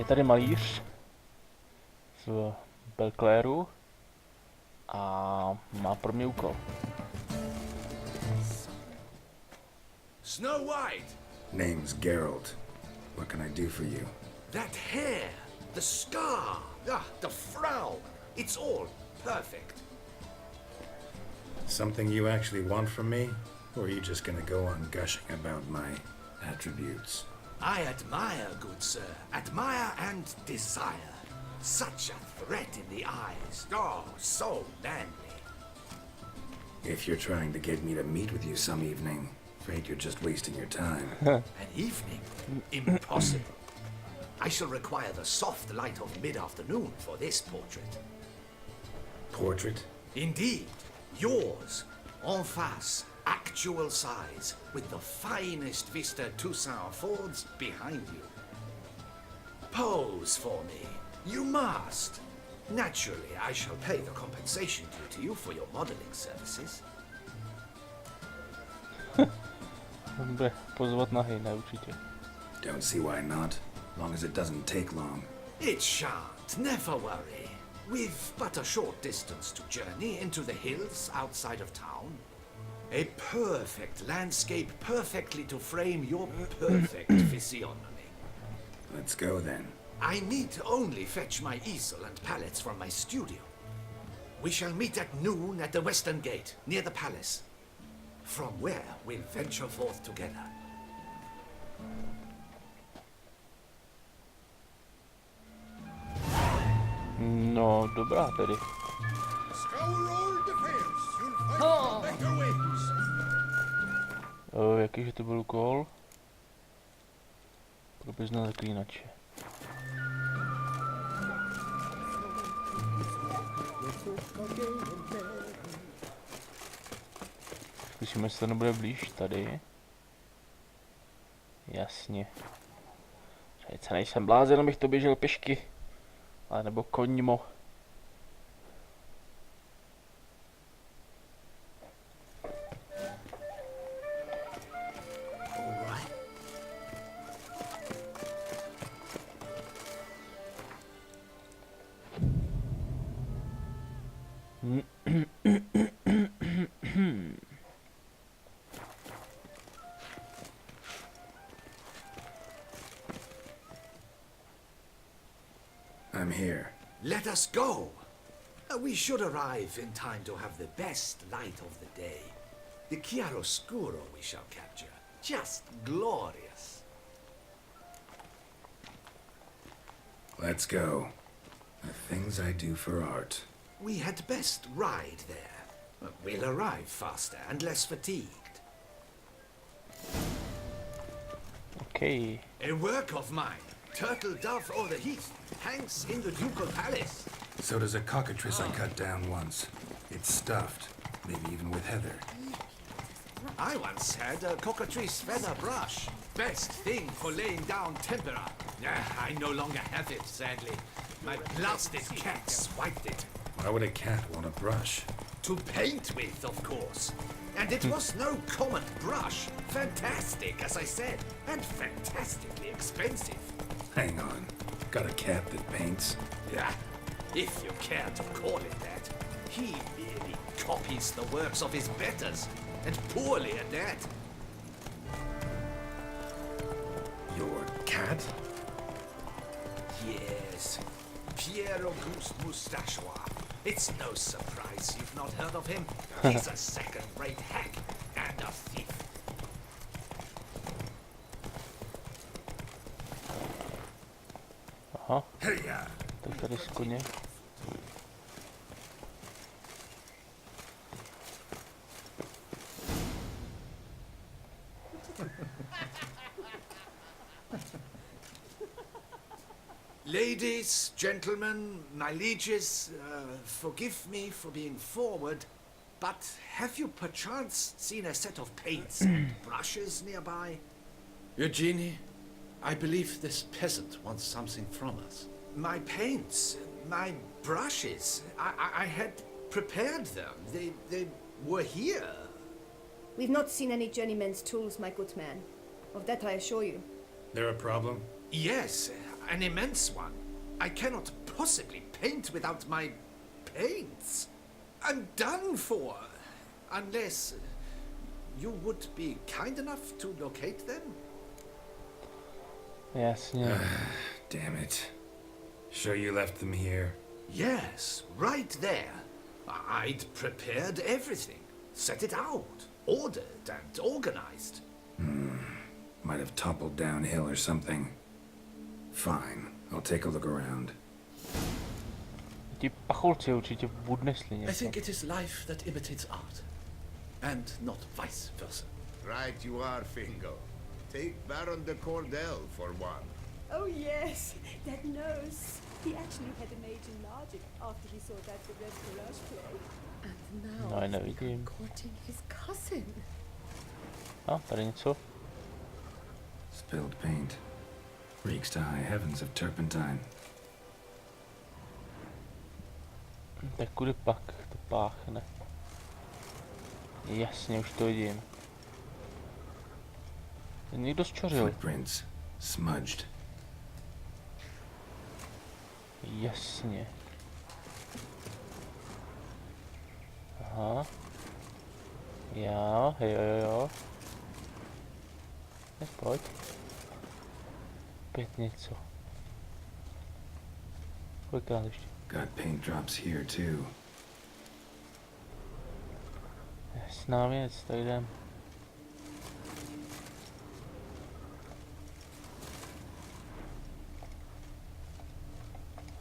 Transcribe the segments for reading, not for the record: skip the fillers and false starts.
tady malíř z Belclairu a má pro mě úkol. Snow White! Name's Geralt. What can I do for you? That hair! The scar! The frown! It's all perfect. Something you actually want from me? Or are you just gonna go on gushing about my attributes? I admire, good sir. Admire and desire. Such a threat in the eyes. Oh, so manly. If you're trying to get me to meet with you some evening, afraid you're just wasting your time. An evening? Impossible. I shall require the soft light of mid-afternoon for this portrait. Portrait? Indeed. Yours. En face. Actual size. With the finest vista Toussaint affords behind you. Pose for me. You must. Naturally, I shall pay the compensation due to you for your modeling services. Bude pozvat nahej, ne určitě. Don't see why not, long as it doesn't take long. It shan't, never worry. With but a short distance to journey into the hills outside of town. A perfect landscape perfectly to frame your perfect physiognomy. Let's go then. I need only fetch my easel and palettes from my studio. We shall meet at noon at the western gate, near the palace. From where we'll venture forth together. No, dobrá tedy. Jakýže to byl úkol? Podobizna zaklínače. Zkusíme, jestli to nebude blíž tady. Jasně. Přece nejsem blázen, abych to běžel pěšky. Ale nebo koňmo. I'm here. Let us go. We should arrive in time to have the best light of the day. The chiaroscuro we shall capture. Just glorious. Let's go. The things I do for art. We had best ride there. We'll arrive faster and less fatigued. Okay. A work of mine, turtle dove o'er the heath, hangs in the ducal palace. So does a cockatrice I cut down once. It's stuffed, maybe even with heather. I once had a cockatrice feather brush. Best thing for laying down tempera. I no longer have it, sadly. My blasted cat swiped it. Why would a cat want a brush? To paint with, of course. And it was no common brush. Fantastic, as I said, and fantastically expensive. Hang on. Got a cat that paints? Yeah, if you care to call it that. He merely copies the works of his betters, and poorly at that. Your cat? Yes, Pierre Auguste Moustachois. It's no surprise you've not heard of him. He's a second-rate hack and a thief. Aha, Hey-ya! tak tady z koně. Ladies, gentlemen, my lieges, forgive me for being forward, but have you perchance seen a set of paints and brushes nearby? Eugenie, I believe this peasant wants something from us. My paints, my brushes, I had prepared them. They were here. We've not seen any journeyman's tools, my good man. Of that I assure you. There a problem? Yes, an immense one. I cannot possibly paint without my paints. I'm done for. Unless you would be kind enough to locate them? Jasně. Damn it. Sure you left them here? Yes, right there. I'd prepared everything. Set it out. Ordered and organized. Might have toppled downhill or something. Fine. I'll take a look around. Ti pacholci určitě odnesli I něco. think it is life that imitates art, and not vice versa. Right you are, Fingo. Take Baron de Cordell for one. Oh yes, that nose. He actually had an age enlarging after he saw that the Red Courage play. And now No, I know he's you do. courting his cousin. A, tady něco. Spilled paint. Reeks to high heavens of turpentine. Tak kudy pak to páchne? Jasně, už to vidím. Někdo zčořil. Footprints. Smudged. Jasně. Aha. Jo. Tak pojď. Opět něco. Kolikrát ještě? Got paint drops here too. Jasná věc, tak jdem.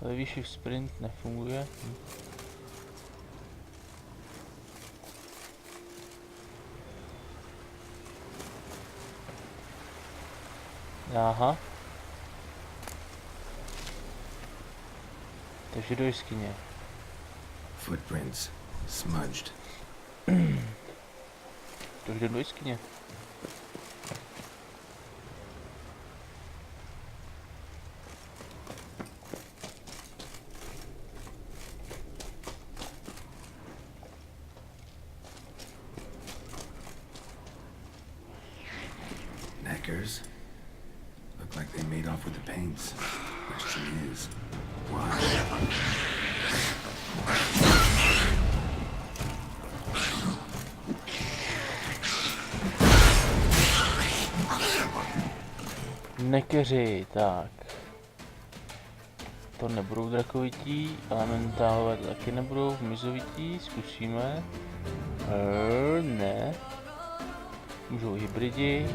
Ve výši sprint nefunguje. Aha. Takže do jeskyně. Footprints. Smudged. To jde do jeskyně. Neckers. Look like they made off with the paints. Question is, why? Nekeři, tak. To nebudou drakovití, elementálové to taky nebudou, hmyzovití, zkusíme. Ne. Můžou hybridi.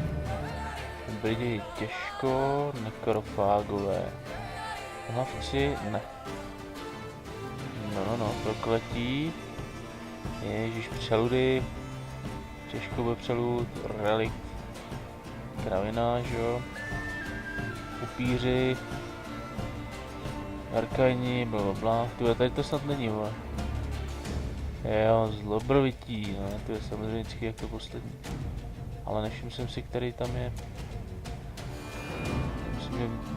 Hybridi těžko, nekrofágové. Hlavci, ne. No, prokletí. Ježíš, přeludy. Těžko bude přelud, relikt. Kravina, že jo. Upíři. Arkajni, blablabla. Tyhle, tady to snad není, vole. Jo, zlobrovití, no, to je samozřejmě vždycky jako poslední. Ale nevšiml jsem si, který tam je.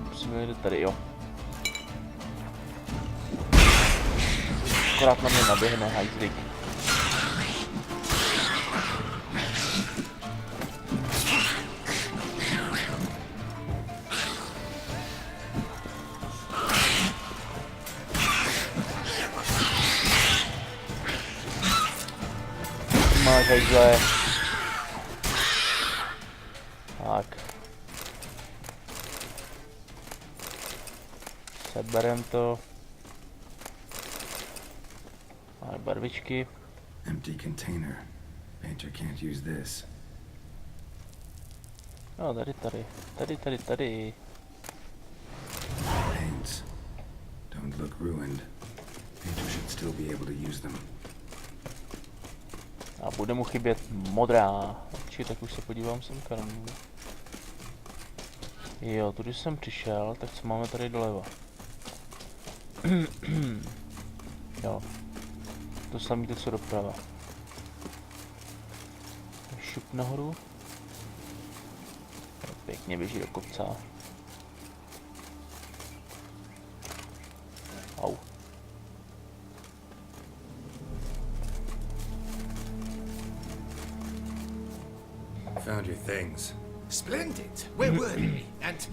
Musím jít tady, jo. Akorát na mě naběhne hajzlik. Máš hajzle. Tak. Seberem to. Máme barvičky. Empty container. Painter can't use this. No, tady. Paints. Don't look ruined. Painter should still be able to use them. A bude mu chybět modrá. Či tak už se podívám semka. Jo, tudy jsem přišel, tak co máme tady doleva? Jo. To samé to co doprava. Šup nahoru. Pěkně běží do kopce. Au. Found your things. Splendid. Where were they? And...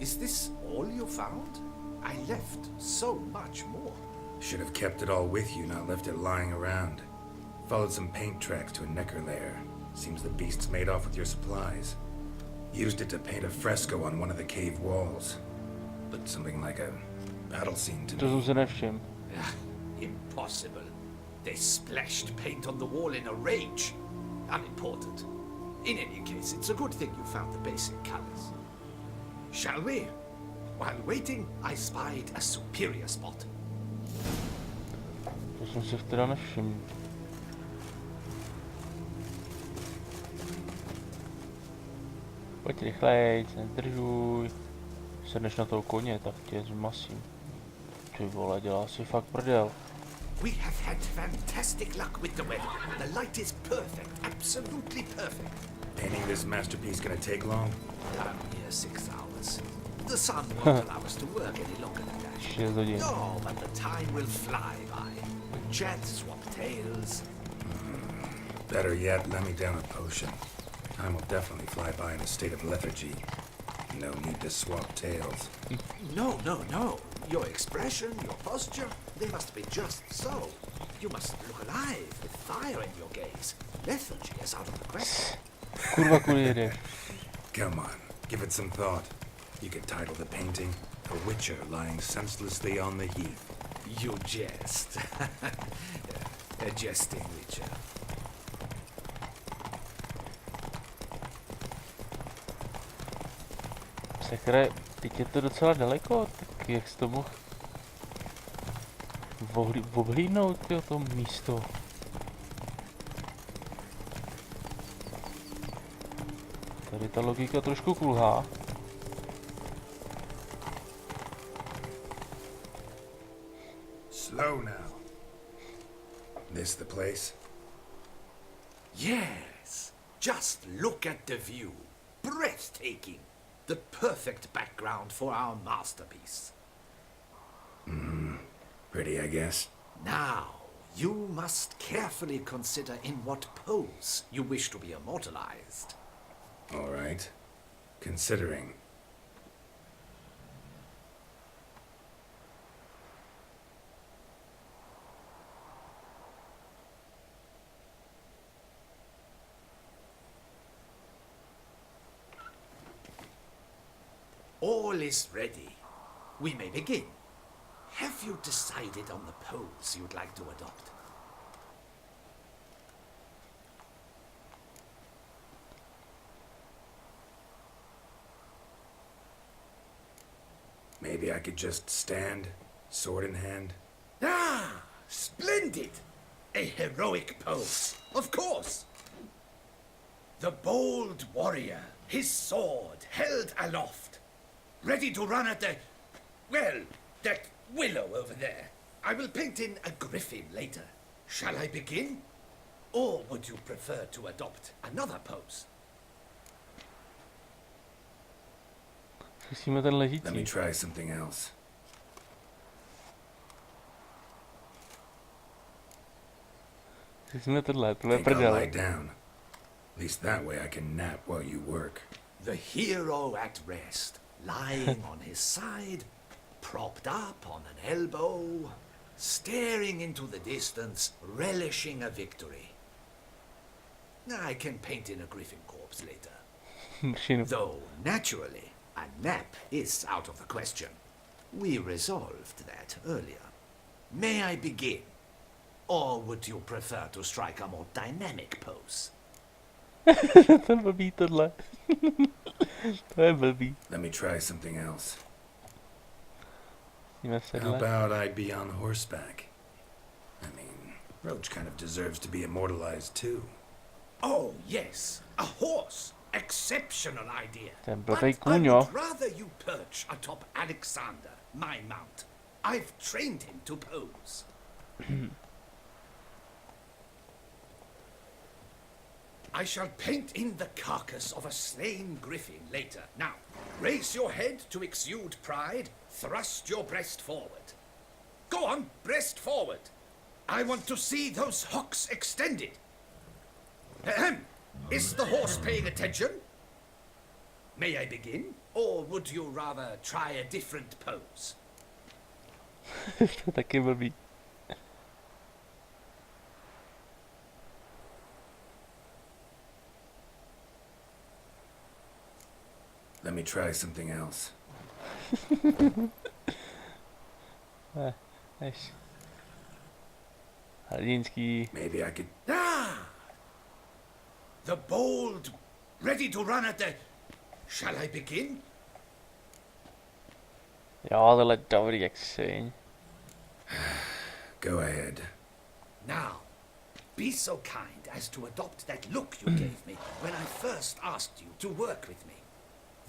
Is this all you found? I left so much more. Should have kept it all with you, not left it lying around. Followed some paint tracks to a necker lair. Seems the beast's made off with your supplies. Used it to paint a fresco on one of the cave walls. Looked something like a battle scene to To jsem me. se nevšiml. Impossible. They splashed paint on the wall in a rage. Unimportant. In any case, it's a good thing you found the basic colors. Shall we? While waiting, I spied a superior spot. To jsem si teda nevšiml. Pojď rychlej, nedržuj. Sedneš na toho koně, tak tě zmasím. Ty vole, dělá si fakt prdel. We have had fantastic luck with the weather. The light is perfect, absolutely perfect. Painting this masterpiece gonna take long? Here 6 hours. The sun won't allow us to work any longer than that. 6 hodin. No, but the time will fly by. Chat, swap tales. Better yet, let me down a potion. Time will definitely fly by in a state of lethargy. No need to swap tales. No, no, no. Your expression, your posture, they must be just so. You must look alive with fire in your gaze. Lethargy is out of the question. Kurva, kudy jedeš? Come on, give it some thought. You could title the painting, A Witcher Lying Senselessly on the Heath. You jest. A jesting witcher. Sakra, teď je to docela daleko, tak jak jsi to mohl obhlídnout, jo, to místo. Tady ta logika trošku kulhá. Slow now. This the place? Yes. Just look at the view. Breathtaking. The perfect background for our masterpiece. Pretty, I guess. Now, you must carefully consider in what pose you wish to be immortalized. All right. Considering. All is ready. We may begin. Have you decided on the pose you'd like to adopt? Maybe I could just stand, sword in hand. Ah, splendid! A heroic pose, of course. The bold warrior, his sword held aloft, ready to run at that willow over there. I will paint in a griffin later. Shall I begin? Or would you prefer to adopt another pose? Zkusíme ten Let me ležící. try something else. Zkusíme tohle, tohle je Think I'll lie prdel. down. At least that way I can nap while you work. The hero at rest, lying on his side, propped up on an elbow, staring into the distance, relishing a victory. I can paint in a griffin corpse later. Mršinu. Though, naturally, a nap is out of the question. We resolved that earlier. May I begin? Or would you prefer to strike a more dynamic pose? To je blbý tohle. To je blbý. Let me try something else. Zkusíme How sedle. about I be on horseback? I mean, Roach kind of deserves to be immortalized too. Oh, yes, a horse. Exceptional idea. Ten But blbej I kůň, jo. would rather you perch atop Alexander, my mount. I've trained him to pose. I shall paint in the carcass of a slain griffin later. Now, raise your head to exude pride. Thrust your breast forward. Go on, breast forward. I want to see those hocks extended. Ahem. Is the horse paying attention? May I begin? Or would you rather try a different pose? To je taky blbý. Let me try something else. Než. Hrdinský. Maybe I could... Ah! The bold, ready to run at the... Shall I begin? Jo, tohle je dobrý jak sviň. Go ahead. Now, be so kind as to adopt that look you gave me when I first asked you to work with me.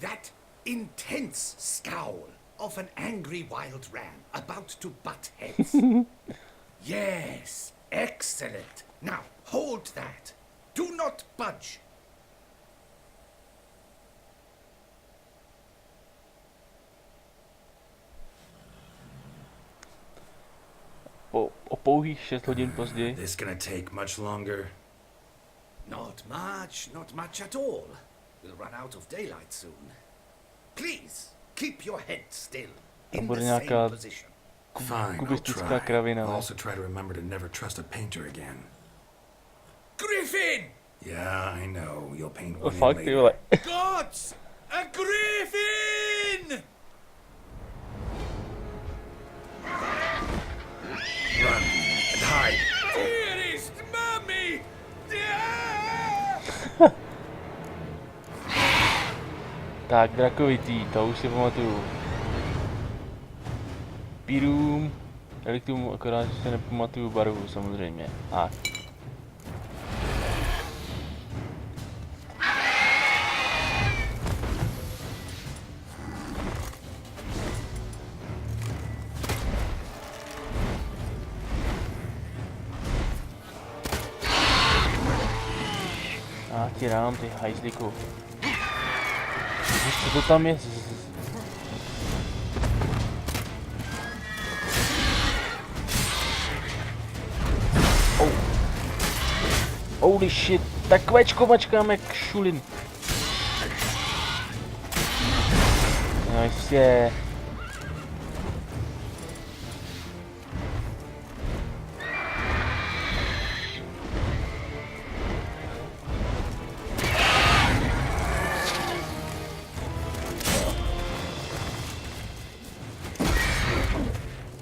That intense scowl of an angry wild ram about to butt heads. Yes, excellent. Now, hold that. Do not budge. O pouhých 6 hodin později. This gonna take much longer? Not much at all. We'll run out of daylight soon. Please, keep your head still. In the bude same nějaká position. Fine, I'll kubistická try. kravina. I'll Ne? also try to remember to never trust a painter again. Griffin! Yeah, I know. You'll paint O one in fakt, ty later. vole. Gods! A griffin! Run and hide. Dearest mummy! Tak, drakovitý, to už si pamatuju. Pirům, reliktům, akorát, že se nepamatuju barvu, samozřejmě. A. A ti dám, ty hajzliku. Víš, co to tam je? Oh. Holy shit, takovéčko mačkám jak šulin. No jistě.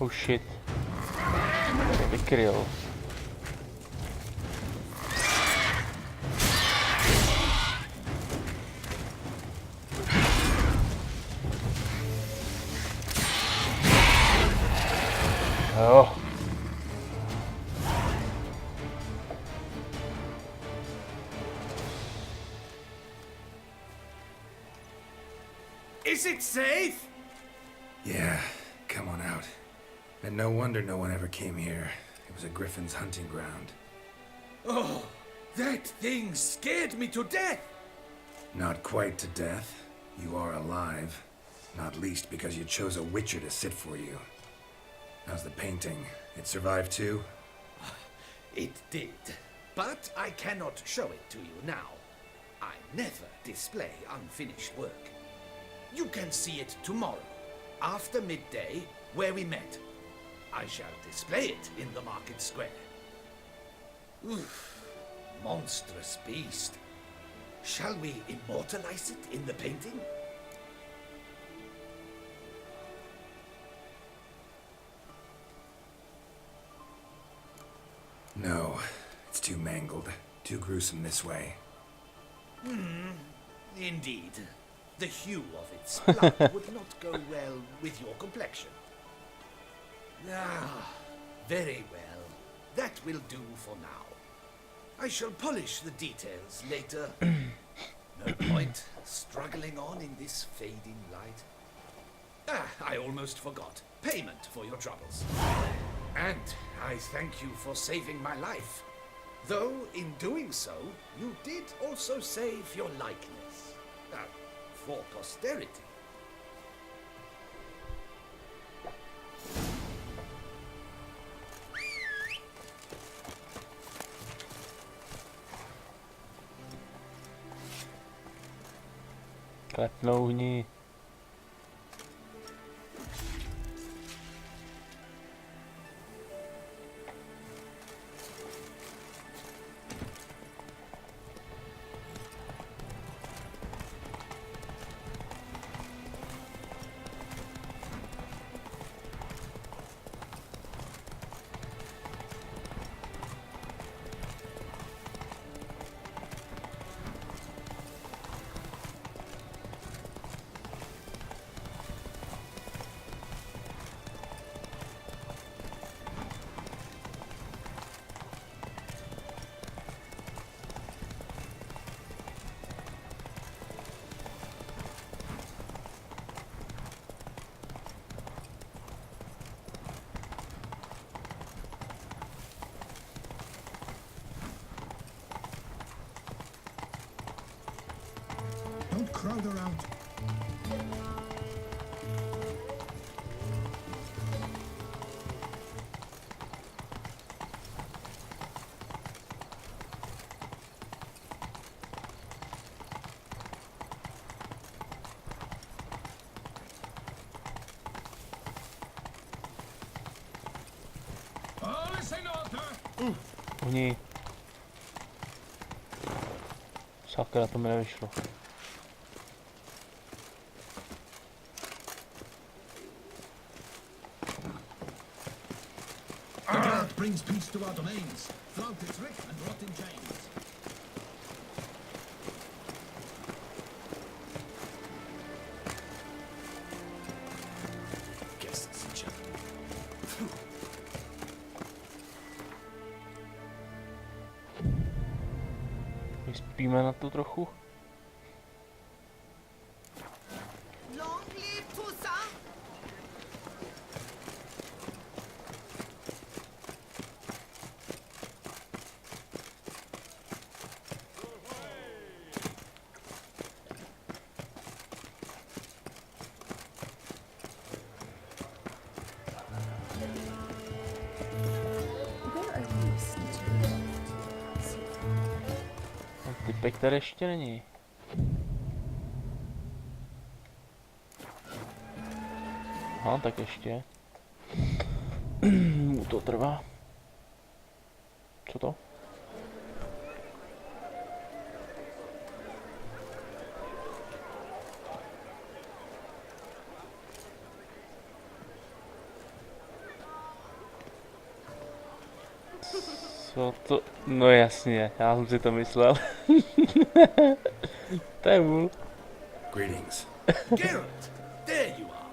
Oh shit. Vykryl. Jo. Is it safe? Yeah, come on out. And no wonder no one ever came here. It was a griffin's hunting ground. Oh, that thing scared me to death. Not quite to death. You are alive. Not least because you chose a witcher to sit for you. How's the painting? It survived too? It did. But I cannot show it to you now. I never display unfinished work. You can see it tomorrow, after midday, where we met. I shall display it in the market square. Oof, monstrous beast. Shall we immortalize it in the painting? No, it's too mangled. Too gruesome this way. Indeed. The hue of its blood would not go well with your complexion. Ah, very well. That will do for now. I shall polish the details later. No point struggling on in this fading light. Ah, I almost forgot. Payment for your troubles. And I thank you for saving my life. Though, in doing so, you did also save your likeness. For posterity. Klepnou ní. crowd around. Oni. Sakra, to mi nevyšlo. The guard brings peace to our domains. Flout its wreck and rot in chains. Guests, gentlemen. My spíme na to trochu. Long live Toussaint! Where are you situated? Typek tady ještě není. Aha, tak ještě. To trvá. Co to? Co to? No jasně, já jsem si to myslel. To je vůl. Greetings. Geralt, there you are.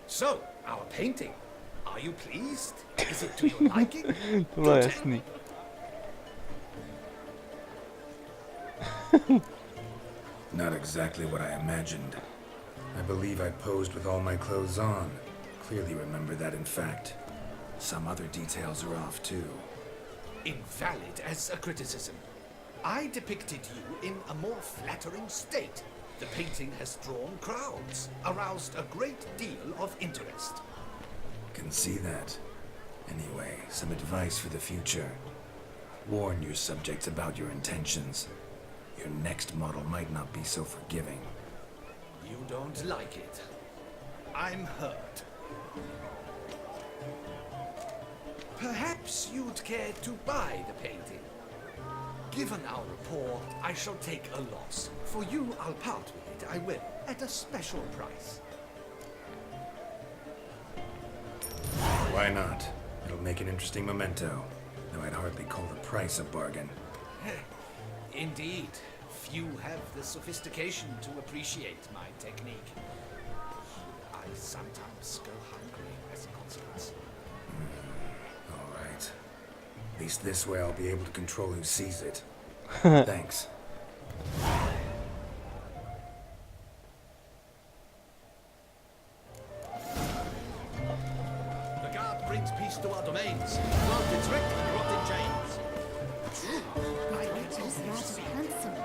So, our painting. Are you pleased? Is it to your liking? To bylo Do tell jasný. Not exactly what I imagined. I believe I posed with all my clothes on. Clearly remember that, in fact. Some other details are off, too. Invalid as a criticism. I depicted you in a more flattering state. The painting has drawn crowds, aroused a great deal of interest. Can see that. Anyway, some advice for the future. Warn your subjects about your intentions. Your next model might not be so forgiving. You don't like it. I'm hurt. Perhaps you'd care to buy the painting. Given our rapport, I shall take a loss. For you, I'll part with it, I will, at a special price. Why not? It'll make an interesting memento. Though I'd hardly call the price a bargain. Indeed, few have the sophistication to appreciate my technique. I sometimes go hungry as a consequence. All right. At least this way I'll be able to control who sees it. Thanks. The guard brings peace to our domains. Flout its wreck and rot in chains. I can That is rather handsome.